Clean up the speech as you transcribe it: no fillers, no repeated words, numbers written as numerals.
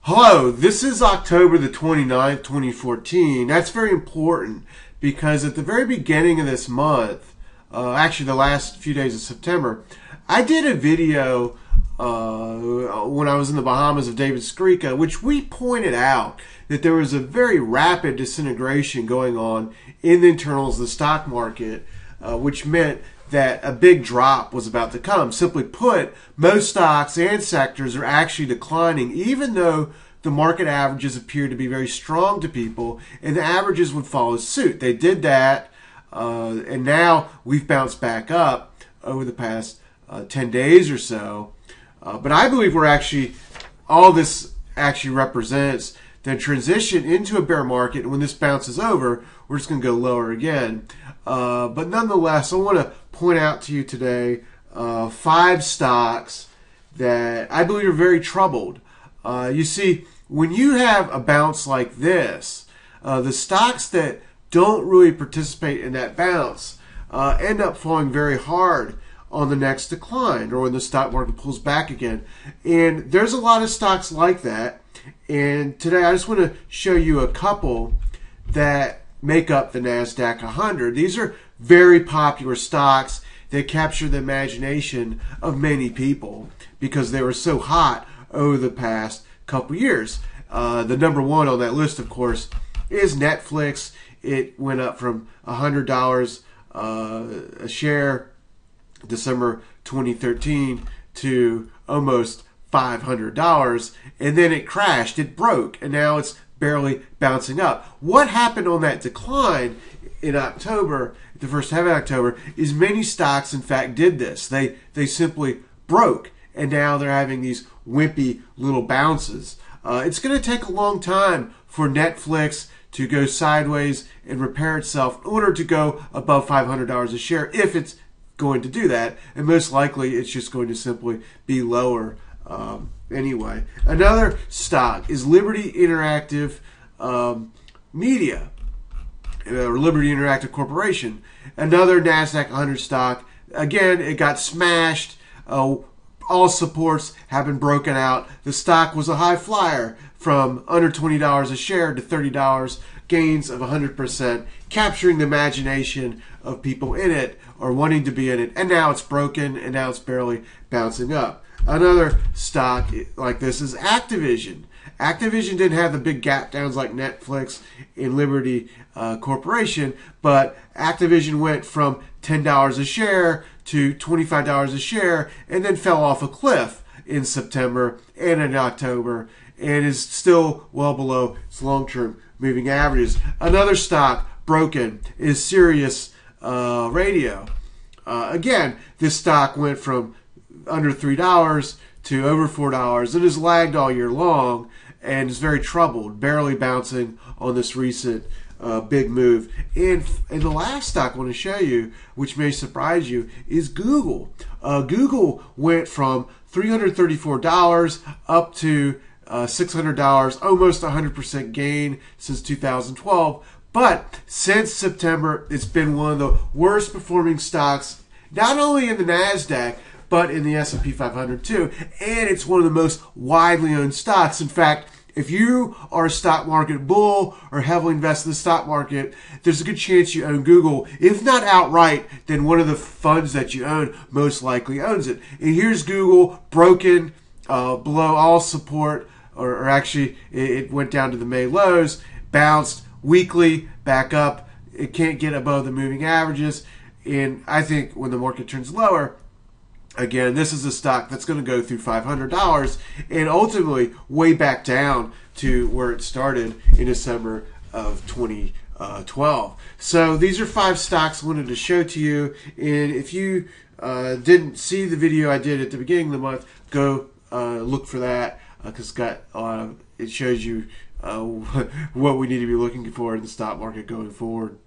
Hello, this is October the 29th, 2014. That's very important because at the very beginning of this month, actually the last few days of September, I did a video when I was in the Bahamas of David Skrika, which we pointed out that there was a very rapid disintegration going on in the internals of the stock market, which meant that a big drop was about to come. Simply put, most stocks and sectors are actually declining, even though the market averages appear to be very strong to people, and the averages would follow suit. They did that, and now we've bounced back up over the past 10 days or so. But I believe all this actually represents the transition into a bear market, and when this bounces over, we're just going to go lower again. But nonetheless, I want to point out to you today 5 stocks that I believe are very troubled. You see, when you have a bounce like this, the stocks that don't really participate in that bounce end up falling very hard on the next decline or when the stock market pulls back again. And there's a lot of stocks like that. And today I just want to show you a couple that make up the NASDAQ 100. These are very popular stocks that capture the imagination of many people because they were so hot over the past couple years. The number one on that list, of course, is Netflix. It went up from $100 a share December 2013 to almost $500, and then it crashed, it broke, and now it's barely bouncing up. What happened on that decline in October, the first half of October, is many stocks in fact did this. They simply broke, and now they're having these wimpy little bounces. It's going to take a long time for Netflix to go sideways and repair itself in order to go above $500 a share, if it's going to do that, and most likely it's just going to simply be lower anyway. Another stock is Liberty Interactive Media, or Liberty Interactive Corporation, another NASDAQ 100 stock. Again, it got smashed. All supports have been broken out. The stock was a high flyer from under $20 a share to $30, gains of 100%, capturing the imagination of people in it or wanting to be in it. And now it's broken, and now it's barely bouncing up. Another stock like this is Activision. Activision didn't have the big gap downs like Netflix and Liberty Corporation, but Activision went from $10 a share to $25 a share and then fell off a cliff in September and in October and is still well below its long-term moving averages. Another stock broken is Sirius Radio. Again, this stock went from under $3 to over $4 and has lagged all year long and is very troubled, barely bouncing on this recent big move. And the last stock I want to show you, which may surprise you, is Google. Google went from $334 up to $600, almost 100% gain since 2012. But since September, it's been one of the worst performing stocks, not only in the NASDAQ, but in the S&P 500 too. And it's one of the most widely owned stocks. In fact, if you are a stock market bull or heavily invested in the stock market, there's a good chance you own Google. If not outright, then one of the funds that you own most likely owns it. And here's Google broken below all support, or actually it went down to the May lows, bounced weekly back up. It can't get above the moving averages. And I think when the market turns lower, again, this is a stock that's going to go through $500 and ultimately way back down to where it started in December of 2012. So these are 5 stocks I wanted to show to you. And if you didn't see the video I did at the beginning of the month, go look for that because it shows you what we need to be looking for in the stock market going forward.